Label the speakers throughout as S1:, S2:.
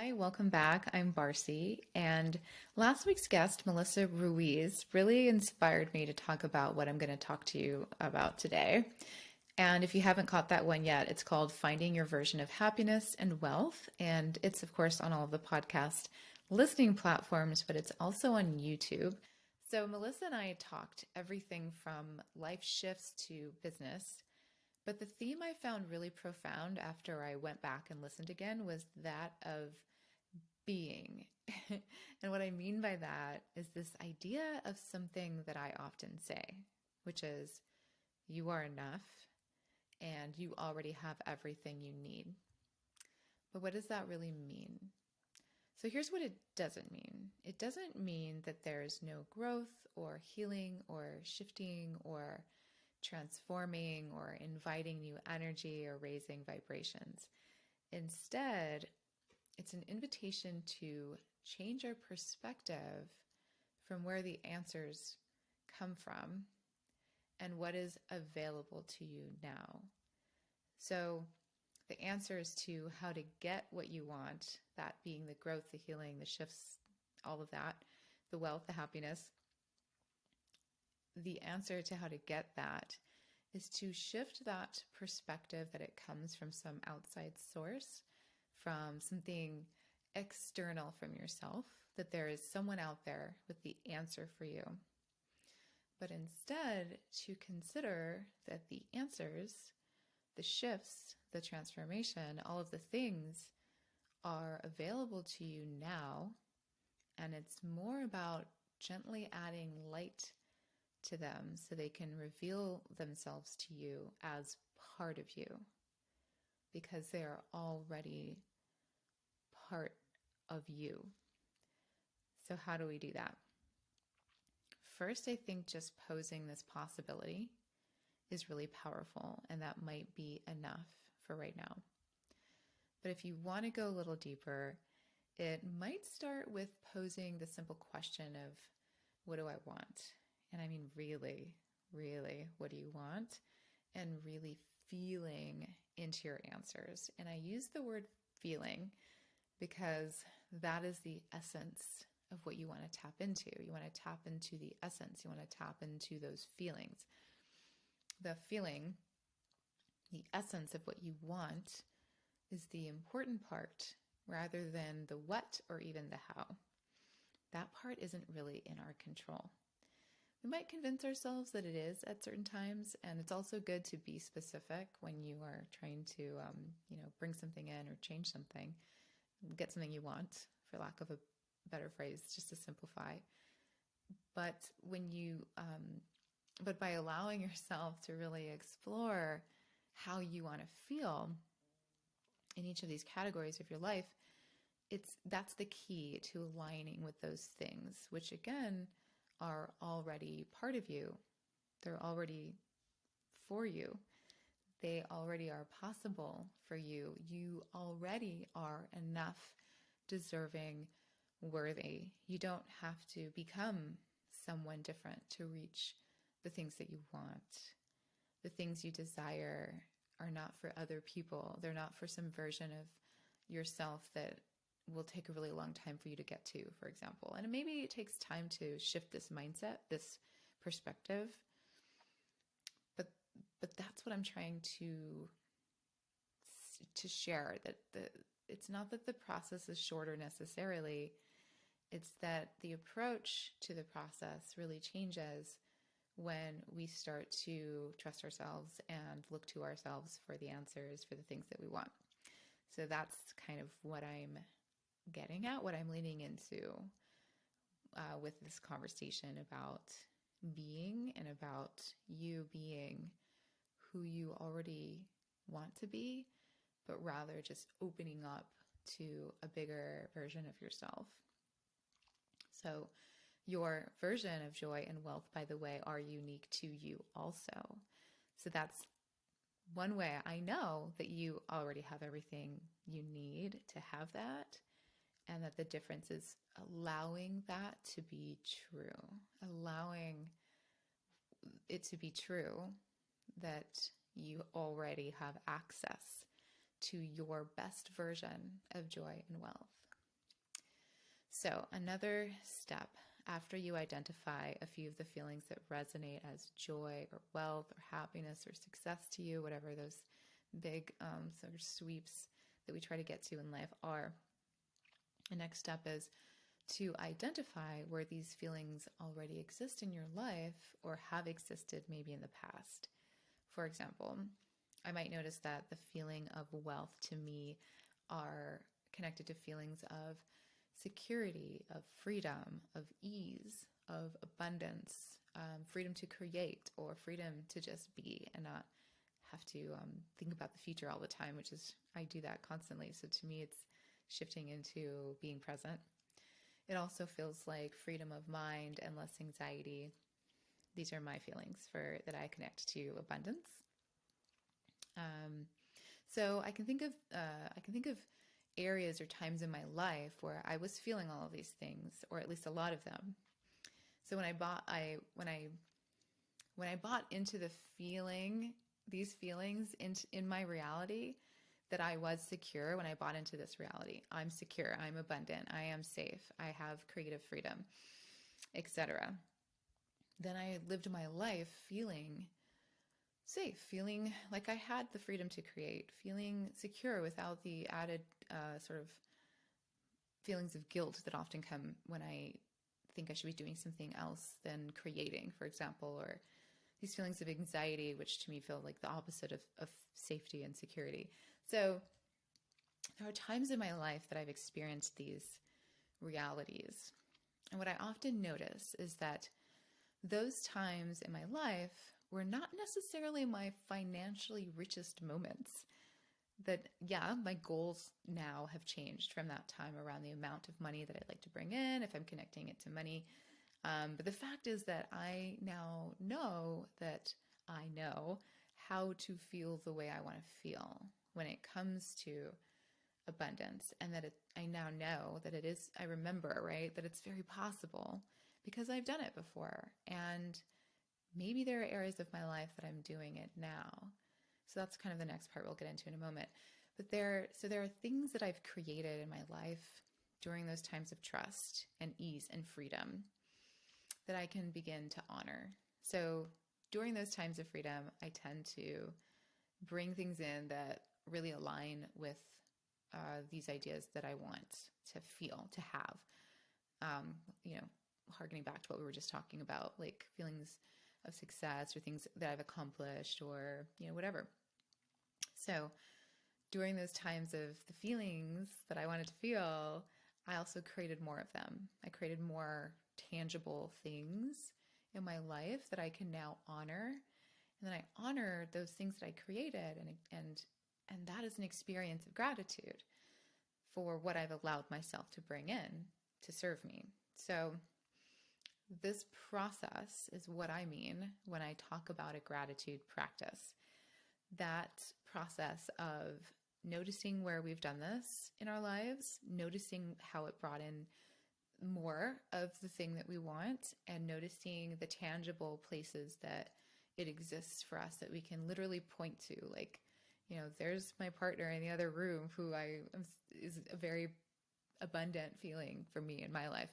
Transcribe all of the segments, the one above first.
S1: Hi, welcome back. I'm Barcy, and last week's guest, Melissa Ruiz, really inspired me to talk about what I'm going to talk to you about today. And if you haven't caught that one yet, it's called Finding Your Version of Happiness and Wealth. And it's, of course, on all of the podcast listening platforms, but it's also on YouTube. So, Melissa and I talked everything from life shifts to business. But the theme I found really profound after I went back and listened again was that of being. And what I mean by that is this idea of something that I often say, which is, you are enough and you already have everything you need. But what does that really mean? So here's what it doesn't mean. It doesn't mean that there's no growth or healing or shifting or transforming or inviting new energy or raising vibrations. Instead, it's an invitation to change our perspective from where the answers come from and what is available to you now. So, the answers to how to get what you want, that being the growth, the healing, the shifts, all of that, the wealth, the happiness, the answer to how to get that is to shift that perspective that it comes from some outside source, from something external from yourself, that there is someone out there with the answer for you. But instead, to consider that the answers, the shifts, the transformation, all of the things are available to you now. And it's more about gently adding light to them so they can reveal themselves to you as part of you because they are already part of you. So, how do we do that? First, I think just posing this possibility is really powerful, and that might be enough for right now. But if you want to go a little deeper, it might start with posing the simple question of, what do I want? And I mean, really, really, what do you want? And really feeling into your answers. And I use the word feeling because that is the essence of what you want to tap into. You want to tap into the essence. You want to tap into those feelings. The feeling, the essence of what you want is the important part rather than the what or even the how. That part isn't really in our control. We might convince ourselves that it is at certain times, and it's also good to be specific when you are trying to, bring something in or change something, get something you want, for lack of a better phrase, just to simplify. But but by allowing yourself to really explore how you want to feel in each of these categories of your life, that's the key to aligning with those things, which again are already part of you. They're already for you. They already are possible for you. You already are enough, deserving, worthy. You don't have to become someone different to reach the things that you want. The things you desire are not for other people. They're not for some version of yourself that will take a really long time for you to get to, for example. And maybe it takes time to shift this mindset, this perspective. But that's what I'm trying to share, that it's not that the process is shorter necessarily. It's that the approach to the process really changes when we start to trust ourselves and look to ourselves for the answers for the things that we want. So that's kind of what I'm getting at, what I'm leaning into with this conversation about being and about you being who you already want to be, but rather just opening up to a bigger version of yourself. So your version of joy and wealth, by the way, are unique to you also. So that's one way I know that you already have everything you need to have that, and that the difference is allowing that to be true, allowing it to be true that you already have access to your best version of joy and wealth. So, another step after you identify a few of the feelings that resonate as joy or wealth or happiness or success to you, whatever those big sort of sweeps that we try to get to in life are, the next step is to identify where these feelings already exist in your life or have existed maybe in the past. For example, I might notice that the feeling of wealth to me are connected to feelings of security, of freedom, of ease, of abundance, freedom to create, or freedom to just be and not have to think about the future all the time, which is, I do that constantly. So to me, it's shifting into being present. It also feels like freedom of mind and less anxiety. These are my feelings for that I connect to abundance. Um, so I can think of areas or times in my life where I was feeling all of these things, or at least a lot of them. So when I bought into these feelings in my reality, that I was secure. When I bought into this reality, I'm secure, I'm abundant, I am safe, I have creative freedom, etc. Then I lived my life feeling safe, feeling like I had the freedom to create, feeling secure without the added sort of feelings of guilt that often come when I think I should be doing something else than creating, for example, or these feelings of anxiety, which to me feel like the opposite of safety and security. So there are times in my life that I've experienced these realities. And what I often notice is that those times in my life were not necessarily my financially richest moments. That, yeah, my goals now have changed from that time around the amount of money that I'd like to bring in, if I'm connecting it to money. But the fact is that I now know that I know how to feel the way I want to feel when it comes to abundance, and that I now know that it is, I remember, right, that it's very possible because I've done it before. And maybe there are areas of my life that I'm doing it now. So that's kind of the next part we'll get into in a moment. But there are things that I've created in my life during those times of trust and ease and freedom that I can begin to honor. So during those times of freedom, I tend to bring things in that really align with these ideas that I want to feel, to have. You know, harkening back to what we were just talking about, like feelings of success or things that I've accomplished or, whatever. So during those times of the feelings that I wanted to feel, I also created more of them. I created more tangible things in my life that I can now honor. And then I honor those things that I created, and that is an experience of gratitude for what I've allowed myself to bring in to serve me. So this process is what I mean when I talk about a gratitude practice. That process of noticing where we've done this in our lives, noticing how it brought in more of the thing that we want, and noticing the tangible places that it exists for us that we can literally point to. Like, there's my partner in the other room who is a very abundant feeling for me in my life.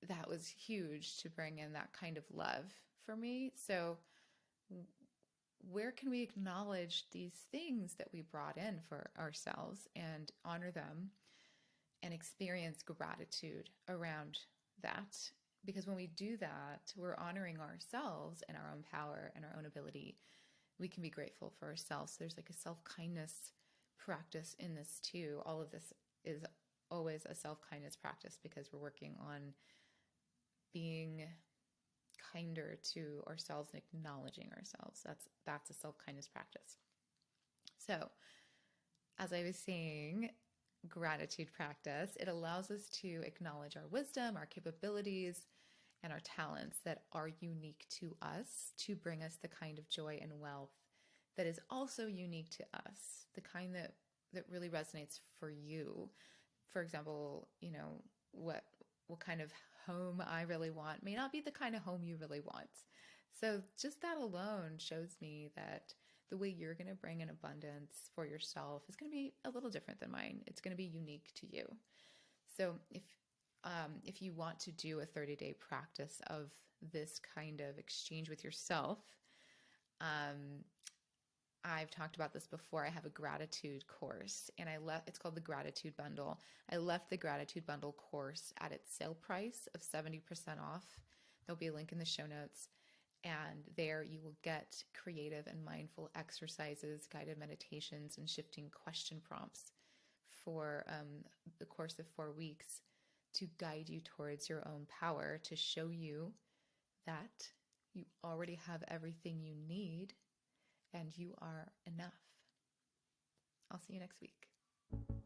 S1: That was huge to bring in that kind of love for me. So where can we acknowledge these things that we brought in for ourselves and honor them and experience gratitude around that? Because when we do that, we're honoring ourselves and our own power and our own ability. We can be grateful for ourselves. So there's like a self-kindness practice in this too. All of this is always a self-kindness practice because we're working on being kinder to ourselves and acknowledging ourselves. That's a self-kindness practice. So, as I was saying, gratitude practice, it allows us to acknowledge our wisdom, our capabilities, and our talents that are unique to us to bring us the kind of joy and wealth that is also unique to us, the kind that really resonates for you. For example, what kind of home I really want may not be the kind of home you really want. So just that alone shows me that the way you're going to bring in abundance for yourself is going to be a little different than mine. It's going to be unique to you. So if if you want to do a 30-day practice of this kind of exchange with yourself, um, I've talked about this before. I have a gratitude course and it's called the Gratitude Bundle. I left the Gratitude Bundle course at its sale price of 70% off. There'll be a link in the show notes. And there you will get creative and mindful exercises, guided meditations, and shifting question prompts for the course of 4 weeks to guide you towards your own power, to show you that you already have everything you need and you are enough. I'll see you next week.